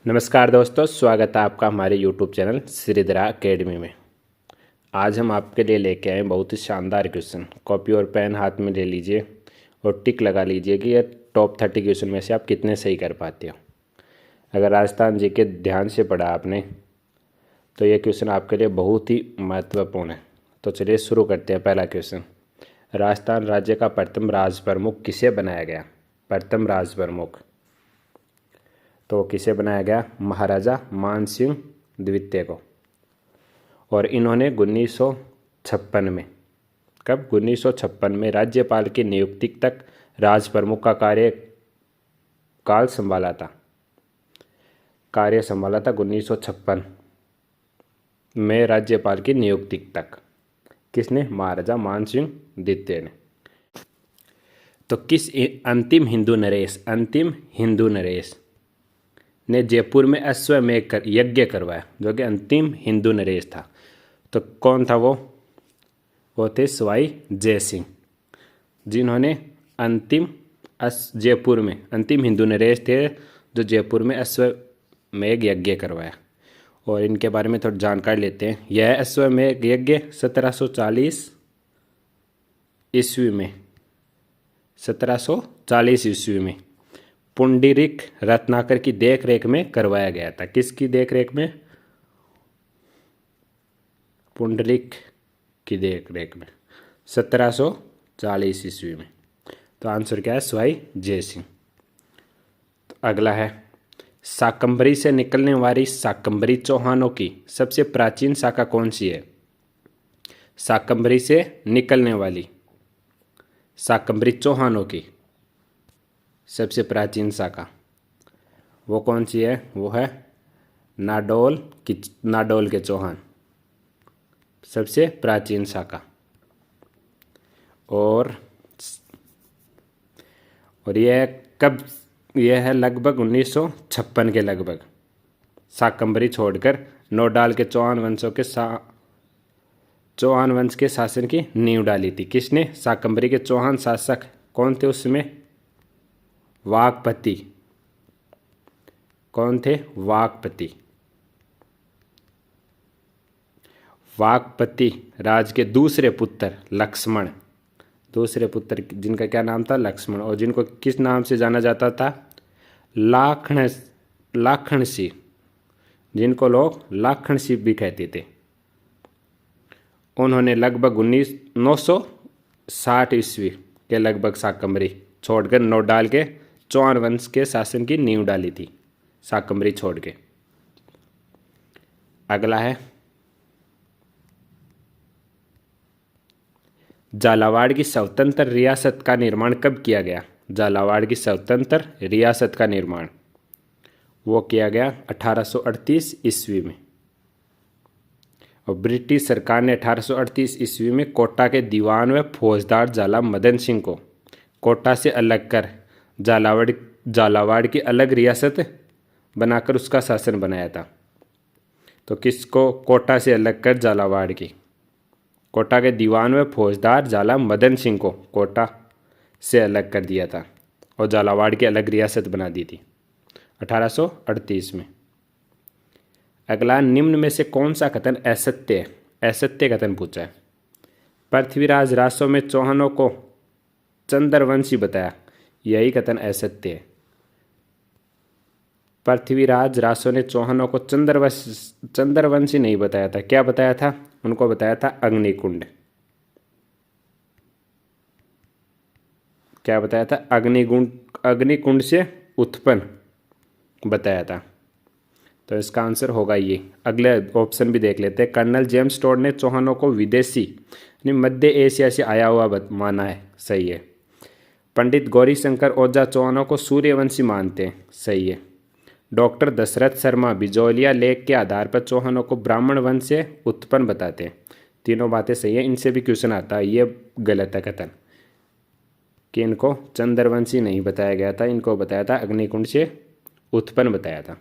नमस्कार दोस्तों, स्वागत है आपका हमारे YouTube चैनल श्रीधरा एकेडमी में। आज हम आपके लिए लेके आए बहुत ही शानदार क्वेश्चन। कॉपी और पेन हाथ में ले लीजिए और टिक लगा लीजिए कि ये टॉप 30 क्वेश्चन में से आप कितने सही कर पाते हो। अगर राजस्थान जी के ध्यान से पढ़ा आपने तो ये क्वेश्चन आपके लिए बहुत ही महत्वपूर्ण है। तो चलिए शुरू करते हैं। पहला क्वेश्चन, राजस्थान राज्य का प्रथम राज प्रमुख किसे बनाया गया? प्रथम राज प्रमुख तो किसे बनाया गया? महाराजा मानसिंह द्वितीय को। और इन्होंने 1956 में, कब? 1956 में राज्यपाल की नियुक्ति तक राज प्रमुख का कार्यकाल संभाला था। 1956 में राज्यपाल की नियुक्ति तक। किसने? महाराजा मानसिंह द्वितीय ने। तो किस अंतिम हिंदू नरेश ने जयपुर में अश्वमेध यज्ञ करवाया, जो कि अंतिम हिंदू नरेश था? तो कौन था वो? थे सवाई जय सिंह, जिन्होंने जयपुर में अंतिम हिंदू नरेश थे जो जयपुर में अश्वमेध यज्ञ करवाया। और इनके बारे में थोड़ी जानकारी लेते हैं। यह अश्वमेध यज्ञ 1740 ईस्वी में पुंडरीक रत्नाकर की देखरेख में करवाया गया था। किसकी देखरेख में? पुंडरीक की देखरेख में 1740 ईस्वी में। तो आंसर क्या है? सवाई जय सिंह। तो अगला है, शाकंभरी से निकलने वाली शाकंभरी चौहानों की सबसे प्राचीन शाखा कौन सी है? शाकंभरी से निकलने वाली शाकंभरी चौहानों की सबसे प्राचीन शाखा वो कौन सी है? वो है नाडोल के चौहान, सबसे प्राचीन शाखा। और यह कब? यह है लगभग 1956 के लगभग। शाकंभरी छोड़कर नौडाल के चौहान वंश के शासन की नींव डाली थी। किसने? शाकंभरी के चौहान शासक कौन थे उसमें? वाकपति। कौन थे? वाकपति राज के दूसरे पुत्र लक्ष्मण, जिनका क्या नाम था? लक्ष्मण। और जिनको किस नाम से जाना जाता था? लाखन सिंह, जिनको लोग लाखन सिंह भी कहते थे। उन्होंने लगभग 960 ईस्वी के लगभग शाकंभरी छोड़कर नौडाल के चौहान वंश के शासन की नींव डाली थी, शाकंभरी छोड़ के। अगला है, झालावाड़ की स्वतंत्र रियासत का निर्माण कब किया गया? झालावाड़ की स्वतंत्र रियासत का निर्माण वो किया गया 1838 ईस्वी में। और ब्रिटिश सरकार ने 1838 ईस्वी में कोटा के दीवान व फौजदार झाला मदन सिंह को कोटा से अलग कर झालावाड़ की अलग रियासत बनाकर उसका शासन बनाया था। तो किसको कोटा से अलग कर? झालावाड़ की कोटा के दीवान व फौजदार झाला मदन सिंह को कोटा से अलग कर दिया था और झालावाड़ की अलग रियासत बना दी थी 1838 में। अगला, निम्न में से कौन सा कथन असत्य है? असत्य कथन पूछा है। पृथ्वीराज रासो में चौहानों को चंद्रवंशी बताया, यही कथन असत्य है। पृथ्वीराज रासो ने चौहानों को चंद्रवंशी नहीं बताया था। क्या बताया था? उनको बताया था अग्निकुंड। क्या बताया था? अग्निकुंड से उत्पन्न बताया था। तो इसका आंसर होगा ये। अगले ऑप्शन भी देख लेते हैं। कर्नल जेम्स टोड ने चौहानों को विदेशी यानी मध्य एशिया से आया हुआ माना है, सही है। पंडित गौरीशंकर ओझा चौहानों को सूर्यवंशी मानते हैं, सही है। डॉक्टर दशरथ शर्मा बिजौलिया लेख के आधार पर चौहानों को ब्राह्मण वंश से उत्पन्न बताते हैं। तीनों बातें सही है। इनसे भी क्वेश्चन आता है, ये गलत है कथन कि इनको चंद्रवंशी नहीं बताया गया था, इनको बताया था अग्निकुंड से उत्पन्न बताया था।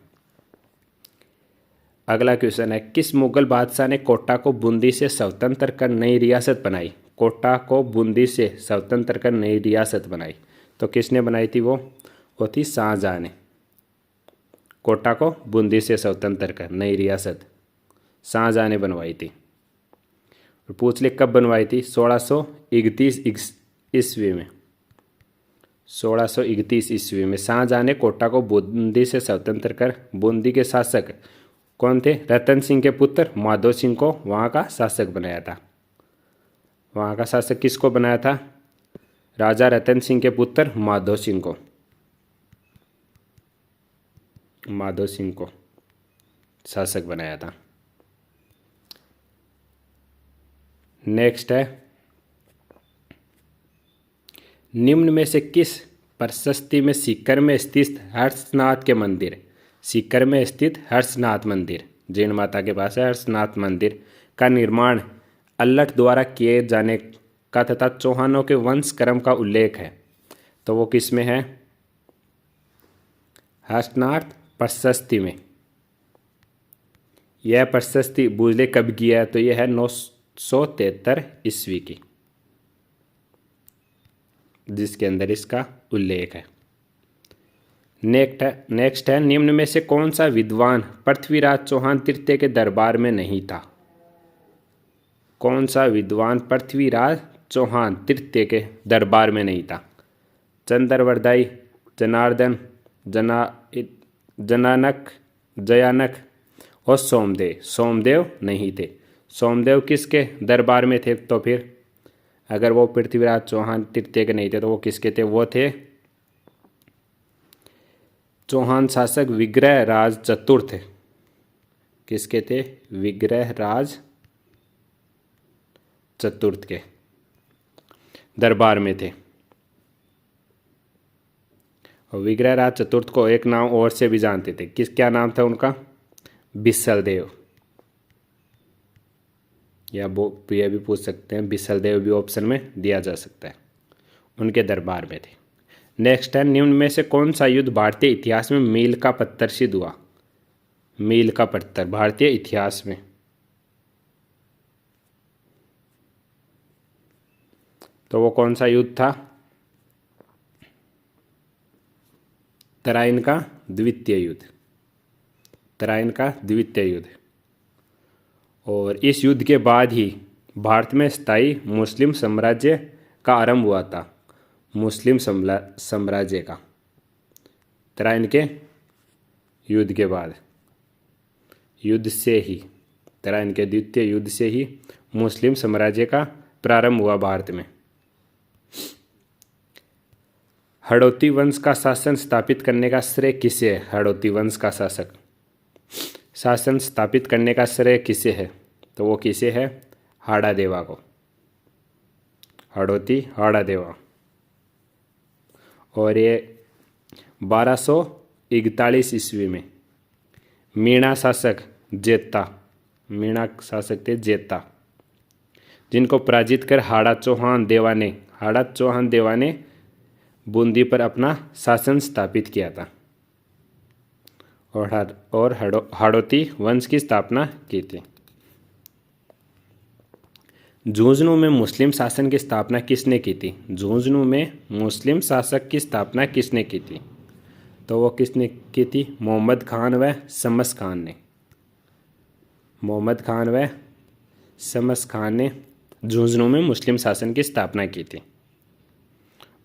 अगला क्वेश्चन है, किस मुगल बादशाह ने कोटा को बूंदी से स्वतंत्र कर नई रियासत बनाई? कोटा को बूंदी से स्वतंत्र कर नई रियासत बनाई। तो किसने बनाई थी? वो थी शाहजहां ने। कोटा को बूंदी से स्वतंत्र कर, नई रियासत शाहजहाँ ने बनवाई थी। और पूछ ले कब बनवाई थी? 1631 ईस्वी में। 1631 ईस्वी में शाहजहाँ ने कोटा को बूंदी से स्वतंत्र कर बूंदी के शासक कौन थे? रतन सिंह के पुत्र माधो सिंह को वहाँ का शासक बनाया था। वहाँ का शासक किसको बनाया था? राजा रतन सिंह के पुत्र माधो सिंह को, माधो सिंह को शासक बनाया था। नेक्स्ट है, निम्न में से किस प्रशस्ति में सीकर में स्थित हर्षनाथ के मंदिर, सीकर में स्थित हर्षनाथ मंदिर, जैन माता के पास है हर्षनाथ मंदिर का निर्माण अल्लट द्वारा किए जाने का तथा चौहानों के वंश क्रम का उल्लेख है? तो वो किस में है? हर्षनाथ प्रशस्ति में। यह प्रशस्ति बूझले कब किया है? तो यह है 973 ईस्वी की, जिसके अंदर इसका उल्लेख है। नेक्स्ट है, निम्न में से कौन सा विद्वान पृथ्वीराज चौहान तृतीय के दरबार में नहीं था? कौन सा विद्वान पृथ्वीराज चौहान तृतीय के दरबार में नहीं था? चंद्रवरदाई, जनार्दन, जनानक, जयानक और सोमदेव। सोमदेव नहीं थे। सोमदेव किसके दरबार में थे? तो फिर अगर वो पृथ्वीराज चौहान तृतीय के नहीं थे तो वो किसके थे? वो थे चौहान शासक विग्रह राज चतुर्थ। किसके थे? विग्रह राज चतुर्थ के दरबार में थे। और विग्रह राज चतुर्थ को एक नाम और से भी जानते थे। क्या नाम था उनका? बिसलदेव। या ये भी पूछ सकते हैं, बिसलदेव भी ऑप्शन में दिया जा सकता है। उनके दरबार में थे। नेक्स्ट है, निम्न में से कौन सा युद्ध भारतीय इतिहास में मील का पत्थर सिद्ध हुआ? मील का पत्थर भारतीय इतिहास में। तो वो कौन सा युद्ध था? तराइन का द्वितीय युद्ध। तराइन का द्वितीय युद्ध। और इस युद्ध के बाद ही भारत में स्थायी मुस्लिम साम्राज्य का आरंभ हुआ था। मुस्लिम साम्राज्य का तराइन के युद्ध के बाद, युद्ध से ही, तराइन के द्वितीय युद्ध से ही मुस्लिम साम्राज्य का प्रारंभ हुआ भारत में। हड़ौती वंश का शासन स्थापित करने का श्रेय किसे है? हड़ौती वंश का शासन स्थापित करने का श्रेय किसे है? तो वो किसे है? हाड़ा देवा को। हड़ौती हाड़ा देवा। और ये 1241 ईस्वी में मीणा शासक जेता, मीणा शासक थे जेता, जिनको पराजित कर हाड़ा चौहान देवा ने बूंदी पर अपना शासन स्थापित किया था और हाड़ौती वंश की स्थापना की थी। झुंझुनू में मुस्लिम शासन की स्थापना किसने की थी? झुंझुनू में मुस्लिम शासक की स्थापना किसने की थी? तो वो किसने की थी? मोहम्मद खान व शमस खान ने। मोहम्मद खान व शमस खान ने झुंझुनू में मुस्लिम शासन की स्थापना की थी।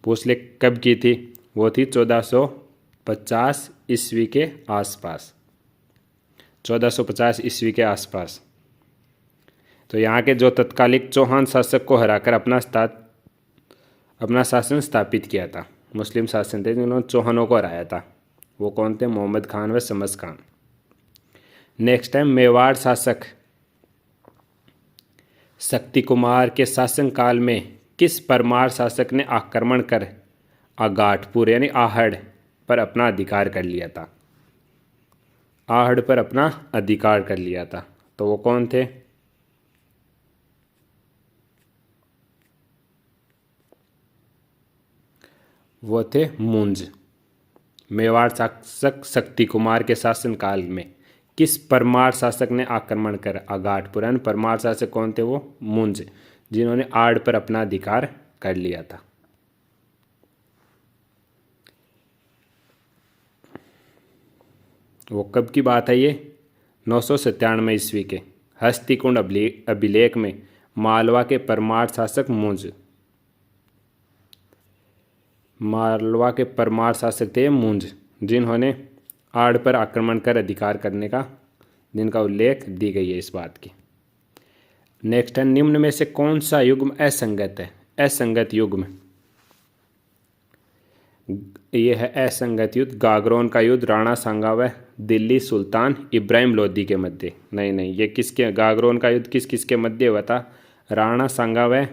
पूछ ले कब की थी? वो थी 1450 ईस्वी के आसपास। 1450 ईस्वी के आसपास। तो यहाँ के जो तत्कालिक चौहान शासक को हराकर अपना शासन स्थापित किया था, मुस्लिम शासन थे जिन्होंने चौहानों को हराया था, वो कौन थे? मोहम्मद खान व शमस खान। नेक्स्ट है, मेवाड़ शासक शक्ति कुमार के शासनकाल में किस परमार शासक ने आक्रमण कर आगाटपुर यानी आहड़ पर अपना अधिकार कर लिया था? आहड़ पर अपना अधिकार कर लिया था। तो वो कौन थे? वो थे मुंज। मेवाड़ शासक शक्ति कुमार के शासनकाल में किस परमार शासक ने आक्रमण कर आगाटपुर यानी परमार शासक कौन थे? वो मुंज, जिन्होंने आड़ पर अपना अधिकार कर लिया था। वो कब की बात है ये? 997 ईस्वी के हस्तिकुंड अभिलेख में मालवा के परमार शासक मुंज जिन्होंने आड़ पर आक्रमण कर अधिकार करने का जिनका उल्लेख दी गई है इस बात की। नेक्स्ट है, निम्न में से कौन सा युग्म असंगत है? असंगत युग्म, ये है असंगत युद्ध गागरोन का युद्ध राणा सांगा व दिल्ली सुल्तान इब्राहिम लोदी के मध्य। नहीं, ये किसके, गागरोन का युद्ध किस किस के मध्य हुआ था? राणा सांगा व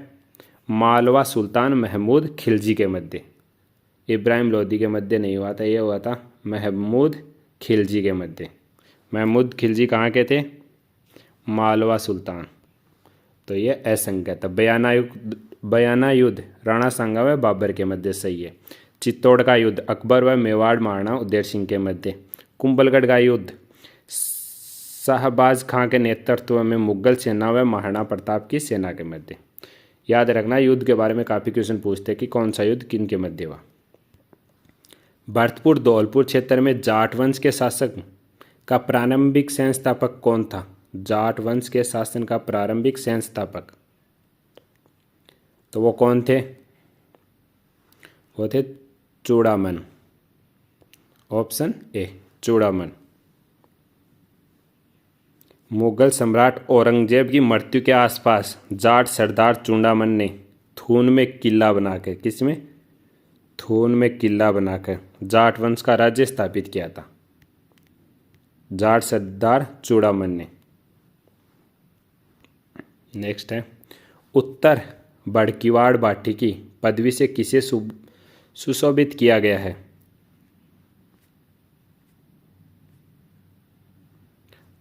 मालवा सुल्तान महमूद खिलजी के मध्य। इब्राहिम लोदी के मध्य नहीं हुआ था, ये हुआ था महमूद खिलजी के मध्य। महमूद खिलजी कहाँ के थे? मालवा सुल्तान। तो ये असंगत है। बयाना युद्ध राणा सांगा व बाबर के मध्य, सही है। चित्तौड़ का युद्ध अकबर व मेवाड़ महाराणा उदय सिंह के मध्य। कुंभलगढ़ का युद्ध शाहबाज खां के नेतृत्व में मुगल सेना व महाराणा प्रताप की सेना के मध्य। याद रखना, युद्ध के बारे में काफ़ी क्वेश्चन पूछते हैं कि कौन सा युद्ध किन के मध्य हुआ। भरतपुर धौलपुर क्षेत्र में जाट वंश के शासक का प्रारंभिक संस्थापक कौन था? जाट वंश के शासन का प्रारंभिक संस्थापक, तो वो कौन थे? वो थे चूड़ामन। Option A Chudaman. मुगल सम्राट औरंगजेब की मृत्यु के आसपास जाट सरदार चूड़ामन ने थून में किला बनाकर, किसमें? थून में किला बनाकर जाट वंश का राज्य स्थापित किया था, जाट सरदार चूड़ामन ने। नेक्स्ट है, उत्तर बड़कीवाड़ बाठी की पदवी से किसे सुशोभित किया गया है?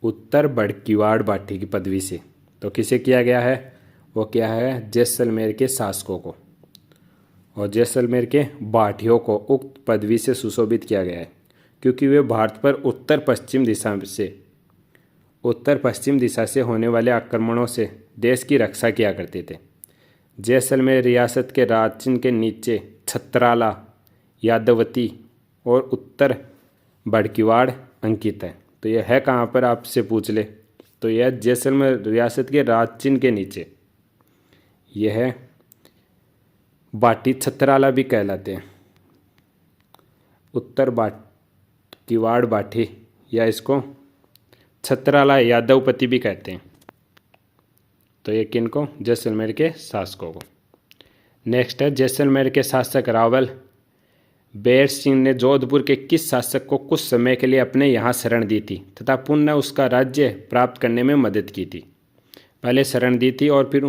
उत्तर बड़कीवाड़ बाठी की पदवी से तो किसे किया गया है? वो क्या है? जैसलमेर के शासकों को और जैसलमेर के बाठियों को उक्त पदवी से सुशोभित किया गया है क्योंकि वे भारत पर उत्तर पश्चिम दिशा से होने वाले आक्रमणों से देश की रक्षा किया करते थे। जैसलमेर रियासत के राजचिन्ह के नीचे छत्राला, यादवती और उत्तर बड़कीवाड़ अंकित है। तो यह है कहाँ पर, आपसे पूछ ले तो यह जैसलमेर रियासत के राजचिन्ह के नीचे। यह है बाटी, छत्राला भी कहलाते हैं, उत्तर बड़कीवाड़ बाठी या इसको छत्राला यादवपति भी कहते हैं। तो ये किनको? जैसलमेर के शासकों को। नेक्स्ट है, जैसलमेर के शासक रावल बैर सिंह ने जोधपुर के किस शासक को कुछ समय के लिए अपने यहाँ शरण दी थी तथा पुनः उसका राज्य प्राप्त करने में मदद की थी? पहले शरण दी थी और फिर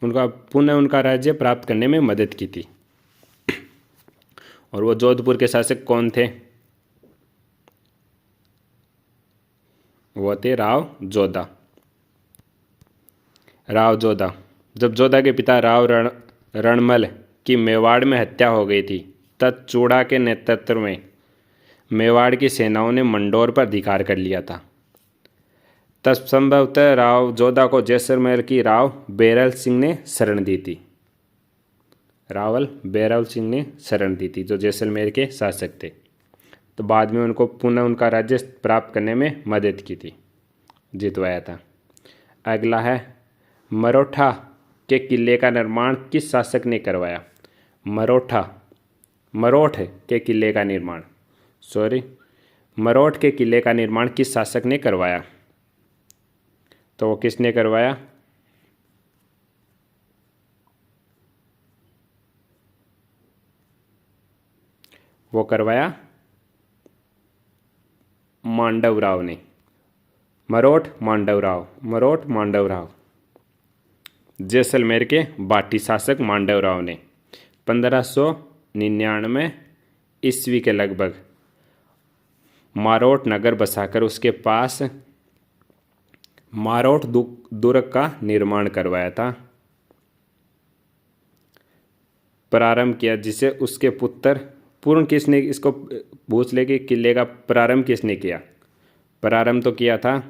पुनः उनका राज्य प्राप्त करने में मदद की थी। और वो जोधपुर के शासक कौन थे? वो थे राव जोधा। जब जोधा के पिता राव रणमल की मेवाड़ में हत्या हो गई थी तब चूड़ा के नेतृत्व में मेवाड़ की सेनाओं ने मंडोर पर अधिकार कर लिया था। तब संभवतः राव जोधा को जैसलमेर की राव बैरल सिंह ने शरण दी थी। रावल बैरल सिंह ने शरण दी थी जो जैसलमेर के शासक थे। तो बाद में उनको पुनः उनका राज्य प्राप्त करने में मदद की थी, जितवाया था। अगला है, मरोठा के किले का निर्माण किस शासक ने करवाया? मरोठ के किले का निर्माण किस शासक ने करवाया? तो वो किसने करवाया? वो करवाया मांडवराव ने। मरोठ मांडवराव। जैसलमेर के बाटी शासक मांडवराव ने 1599 ईस्वी के लगभग मारोठ नगर बसाकर उसके पास मारोठ दुर्ग का निर्माण करवाया था, प्रारंभ किया, जिसे उसके पुत्र पूर्ण किसने, इसको पूछ ले कि किले का प्रारंभ किसने किया? प्रारंभ तो किया था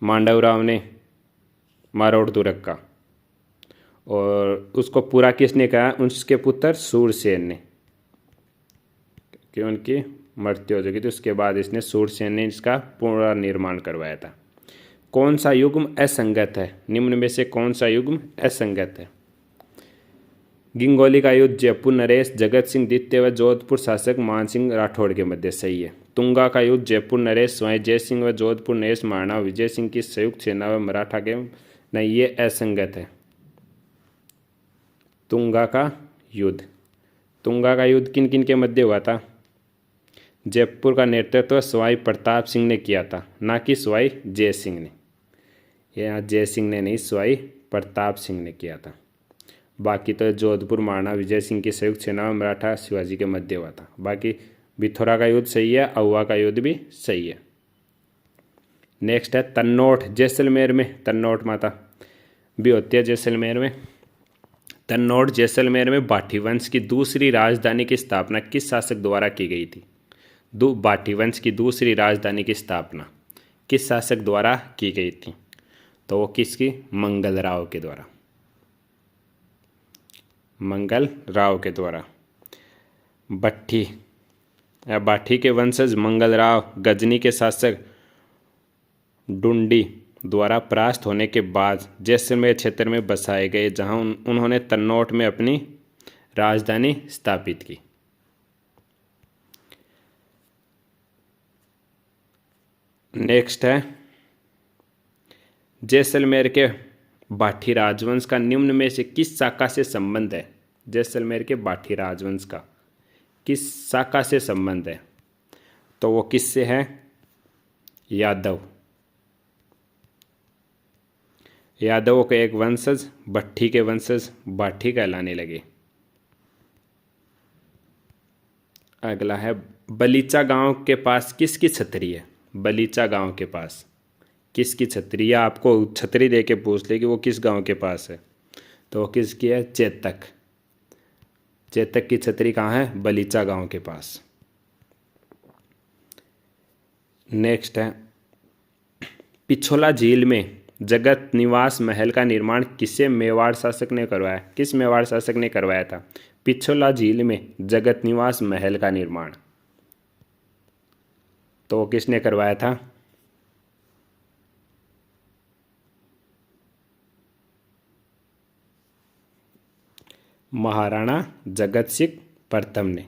मांडवराव ने मारोठ दुर्ग का, और उसको पूरा किसने कहा? उसके पुत्र सूरसेन ने, कि उनकी मृत्यु हो चुकी थी, उसके बाद इसने सूरसेन ने इसका पुनर्निर्माण करवाया था। कौन सा युग्म असंगत है? निम्न में से कौन सा युग्म असंगत है? गिंगोली का युद्ध जयपुर नरेश जगत सिंह द्वितीय व जोधपुर शासक मान सिंह राठौड़ के मध्य, सही है। तुंगा का युद्ध जयपुर नरेश स्वयं जय सिंह व जोधपुर नरेश महाराणा विजय सिंह की संयुक्त सेना व मराठा के, नहीं, ये असंगत है। तुंगा का युद्ध किन किन के मध्य हुआ था? जयपुर का नेतृत्व सवाई प्रताप सिंह ने किया था, ना कि सवाई जय सिंह ने। यहाँ जय सिंह ने नहीं, सवाई प्रताप सिंह ने किया था। बाकी तो जोधपुर महाराणा विजय सिंह की संयुक्त सेना में मराठा शिवाजी के मध्य हुआ था। बाकी बिथोरा का युद्ध सही है, अहुआ का युद्ध भी सही है। नेक्स्ट है तन्नौठ जैसलमेर में, तन्नौठ माता भी होती है जैसलमेर में। तन्नौठ जैसलमेर में बाठी वंश की दूसरी राजधानी की स्थापना किस शासक द्वारा की गई थी? बाठी वंश की दूसरी राजधानी की स्थापना किस शासक द्वारा की गई थी? तो वो किसकी? मंगल राव के द्वारा, मंगल राव के द्वारा। बाठी के वंशज मंगल राव गजनी के शासक डुंडी द्वारा परास्त होने के बाद जैसलमेर क्षेत्र में बसाए गए, जहां उन्होंने तन्नौठ में अपनी राजधानी स्थापित की। नेक्स्ट है जैसलमेर के बाठी राजवंश का निम्न में से किस शाखा से संबंध है? जैसलमेर के बाठी राजवंश का किस शाखा से संबंध है? तो वो किससे है? यादवों के एक वंशज भट्टी के वंशज बाठी कहलाने लगे। अगला है बलीचा गांव के पास किसकी छतरी है? बलीचा गांव के पास किसकी छतरी? या आपको छतरी दे के पूछ ले कि वो किस गांव के पास है, तो वो किसकी है? चेतक की छतरी कहाँ है? बलीचा गांव के पास। नेक्स्ट है पिछोला झील में जगत निवास महल का निर्माण किसे मेवाड़ शासक ने करवाया? किस मेवाड़ शासक ने करवाया था पिछोला झील में जगत निवास महल का निर्माण? तो वो किसने करवाया था? महाराणा जगत सिंह प्रथम ने।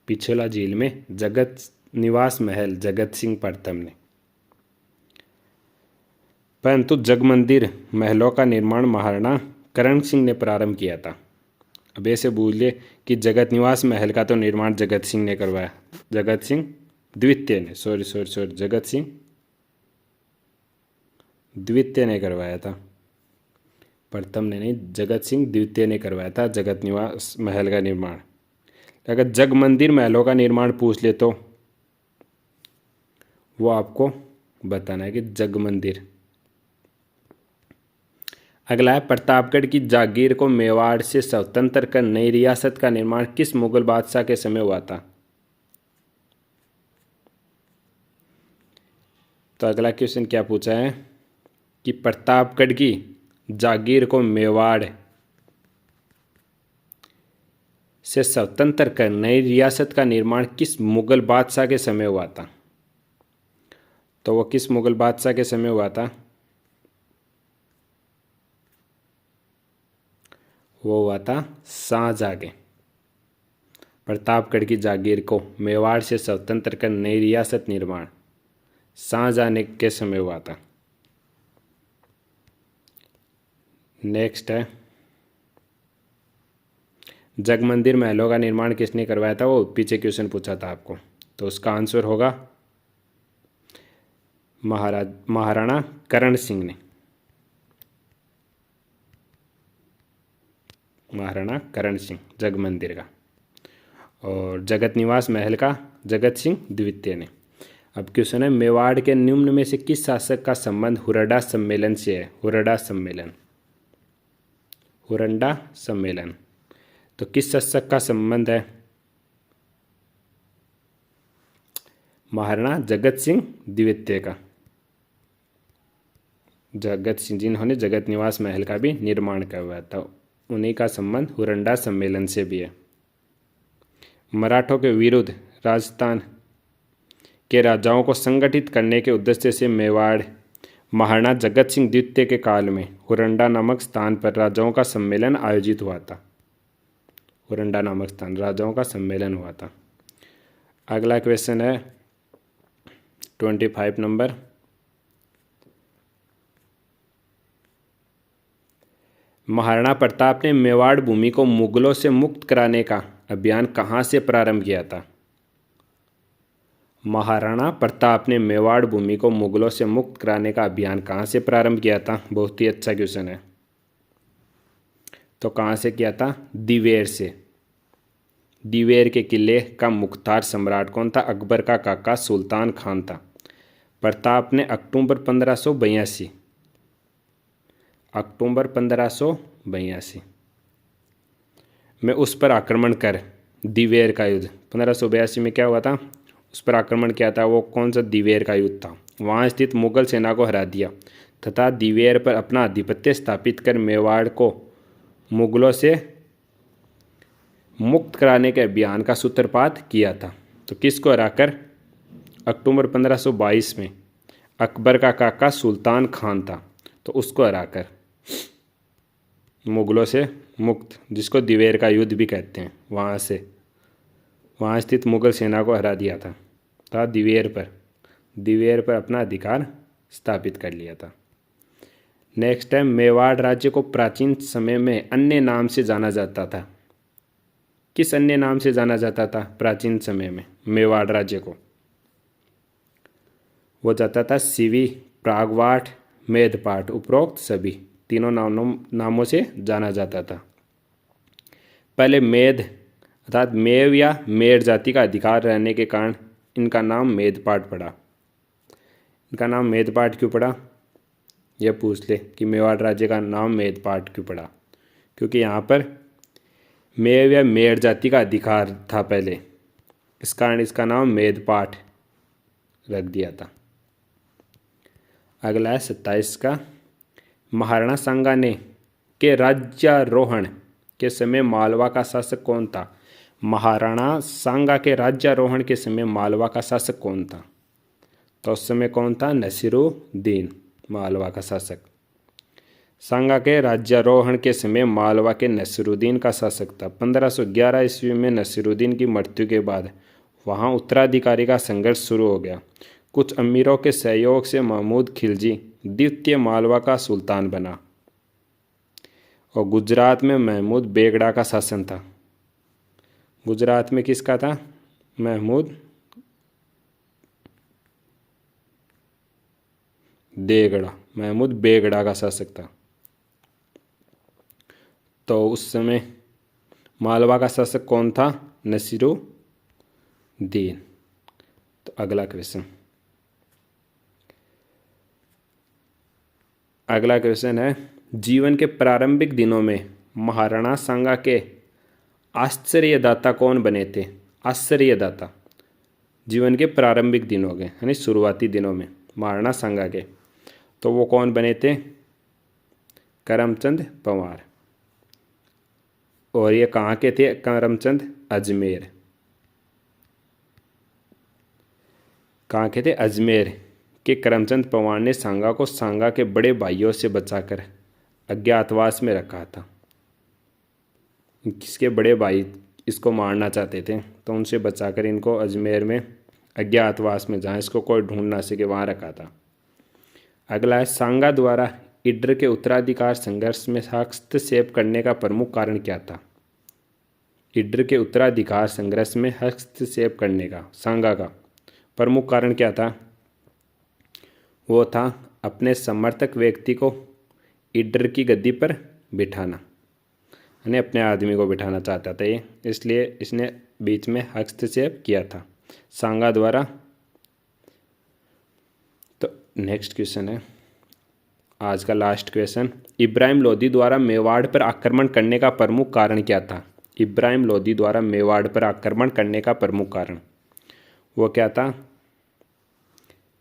पिछोला झील में जगत निवास महल जगत सिंह प्रथम ने। परंतु जगमंदिर महलों का निर्माण महाराणा करण सिंह ने प्रारंभ किया था। अब ऐसे बोलिए कि जगत निवास महल का तो निर्माण जगत सिंह ने करवाया, जगत सिंह द्वितीय ने, जगत सिंह द्वितीय ने करवाया था, प्रथम ने नहीं, जगत सिंह द्वितीय ने करवाया था जगत निवास महल का निर्माण। अगर जग मंदिर महलों का निर्माण पूछ ले तो वो आपको बताना है कि जग मंदिर। अगला है प्रतापगढ़ की जागीर को मेवाड़ से स्वतंत्र कर नई रियासत का निर्माण किस मुगल बादशाह के समय हुआ था? तो अगला क्वेश्चन क्या पूछा है कि प्रतापगढ़ की जागीर को मेवाड़ से स्वतंत्र कर नई रियासत का निर्माण किस मुगल बादशाह के समय हुआ था? तो वो किस मुगल बादशाह के समय हुआ था? वो हुआ था शाहजहां के। प्रतापगढ़ की जागीर को मेवाड़ से स्वतंत्र कर नई रियासत निर्माण शाहजहां के समय हुआ था। नेक्स्ट है जगमंदिर महलों का निर्माण किसने करवाया था? वो पीछे क्वेश्चन पूछा था आपको, तो उसका आंसर होगा महाराणा करण सिंह ने। महाराणा करण सिंह जगमंदिर का, और जगत निवास महल का जगत सिंह द्वितीय ने। अब क्वेश्चन है मेवाड़ के निम्न में से किस शासक का संबंध हुरडा सम्मेलन से है? हुरंडा सम्मेलन तो किस शासक का संबंध है? महाराणा जगत सिंह द्वितीय का। जगत सिंह जिन्होंने जगत निवास महल का भी निर्माण करवाया था, उन्हीं का संबंध हुरंडा सम्मेलन से भी है। मराठों के विरुद्ध राजस्थान के राजाओं को संगठित करने के उद्देश्य से मेवाड़ महाराणा जगत सिंह द्वितीय के काल में हुरंडा नामक स्थान पर राजाओं का सम्मेलन आयोजित हुआ था। हुरंडा नामक स्थान राजाओं का सम्मेलन हुआ था। अगला क्वेश्चन है 25 नंबर। महाराणा प्रताप ने मेवाड़ भूमि को मुगलों से मुक्त कराने का अभियान कहाँ से प्रारंभ किया था? महाराणा प्रताप ने मेवाड़ भूमि को मुगलों से मुक्त कराने का अभियान कहाँ से प्रारंभ किया था? बहुत ही अच्छा क्वेश्चन है। तो कहाँ से किया था? दिवेर से। दिवेर के किले का मुख्तार सम्राट कौन था? अकबर का काका सुल्तान खान था। प्रताप ने अक्टूबर 1582 में उस पर आक्रमण कर दिवेर का युद्ध 1582 में क्या हुआ था? उस पर आक्रमण किया था। वो कौन सा? दिवेर का युद्ध था। वहाँ स्थित मुगल सेना को हरा दिया तथा दिवेर पर अपना आधिपत्य स्थापित कर मेवाड़ को मुगलों से मुक्त कराने के अभियान का सूत्रपात किया था। तो किसको हराकर? अक्टूबर 1522 में अकबर का काका सुल्तान खान था, तो उसको हराकर मुगलों से मुक्त, जिसको दिवेर का युद्ध भी कहते हैं, वहाँ स्थित मुगल सेना को हरा दिया था दिवेर पर अपना अधिकार स्थापित कर लिया था। नेक्स्ट है, मेवाड़ राज्य को प्राचीन समय में अन्य नाम से जाना जाता था। किस अन्य नाम से जाना जाता था प्राचीन समय में मेवाड़ राज्य को? वो जाता था शिवी, प्रागवाट, मेदपाट। उपरोक्त सभी तीनों नामों से जाना जाता था। पहले मेद अर्थात मेव या मेड़ जाति का अधिकार रहने के कारण इनका नाम मेदपाट पड़ा। इनका नाम मेदपाट क्यों पड़ा? यह पूछ ले कि मेवाड़ राज्य का नाम मेदपाट क्यों पड़ा? क्योंकि यहाँ पर मेव या मेड़ जाति का अधिकार था पहले, इस कारण इसका नाम मेदपाट रख दिया था। अगला है 27 का। महाराणा सांगा ने के राज्यारोहण के समय मालवा का शासक कौन था? महाराणा सांगा के राज्यारोहण के समय मालवा का शासक कौन था? तो उस समय कौन था? नसीरुद्दीन मालवा का शासक। सांगा के राज्यारोहण के समय मालवा के नसीरुद्दीन का शासक था। 1511 ईस्वी में नसीरुद्दीन की मृत्यु के बाद वहाँ उत्तराधिकारी का संघर्ष शुरू हो गया। कुछ अमीरों के सहयोग से महमूद खिलजी द्वितीय मालवा का सुल्तान बना और गुजरात में महमूद बेगड़ा का शासन था। गुजरात में किसका था? महमूद बेगड़ा का शासक था। तो उस समय मालवा का शासक कौन था? नसीरुद्दीन। तो अगला क्वेश्चन है, जीवन के प्रारंभिक दिनों में महाराणा सांगा के आश्चर्यदाता कौन बने थे? आश्चर्यदाता जीवन के प्रारंभिक दिनों के यानी शुरुआती दिनों में महाराणा सांगा के, तो वो कौन बने थे? करमचंद पंवार। और ये कहाँ के थे करमचंद? अजमेर। कहाँ के थे? अजमेर के करमचंद पंवार ने सांगा को सांगा के बड़े भाइयों से बचाकर अज्ञातवास में रखा था। किसके बड़े भाई इसको मारना चाहते थे, तो उनसे बचाकर इनको अजमेर में अज्ञातवास में, जहाँ इसको कोई ढूंढ ना सके, वहाँ रखा था। अगला है, सांगा द्वारा इड्र के उत्तराधिकार संघर्ष में हस्तक्षेप करने का प्रमुख कारण क्या था? इड्र के उत्तराधिकार संघर्ष में हस्तक्षेप करने का सांगा का प्रमुख कारण क्या था? वो था अपने समर्थक व्यक्ति को इड्र की गद्दी पर बिठाना, यानी अपने आदमी को बिठाना चाहता था ये, इसलिए इसने बीच में हस्तक्षेप किया था सांगा द्वारा। तो नेक्स्ट क्वेश्चन है आज का लास्ट क्वेश्चन, इब्राहिम लोदी द्वारा मेवाड़ पर आक्रमण करने का प्रमुख कारण क्या था? इब्राहिम लोदी द्वारा मेवाड़ पर आक्रमण करने का प्रमुख कारण वो क्या था?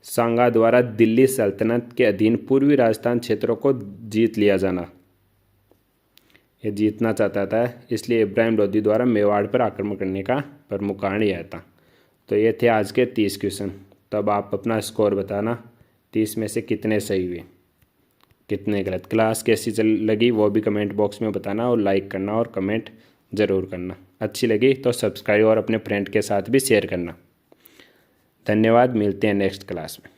सांगा द्वारा दिल्ली सल्तनत के अधीन पूर्वी राजस्थान क्षेत्रों को जीत लिया जाना। ये जीतना चाहता था, इसलिए इब्राहिम लोदी द्वारा मेवाड़ पर आक्रमण करने का प्रमुख कारण यह था। तो ये थे आज के 30 क्वेश्चन। तब आप अपना स्कोर बताना 30 में से कितने सही हुए, कितने गलत। क्लास कैसी लगी वो भी कमेंट बॉक्स में बताना, और लाइक करना और कमेंट ज़रूर करना। अच्छी लगी तो सब्सक्राइब और अपने फ्रेंड के साथ भी शेयर करना। धन्यवाद, मिलते हैं नेक्स्ट क्लास में।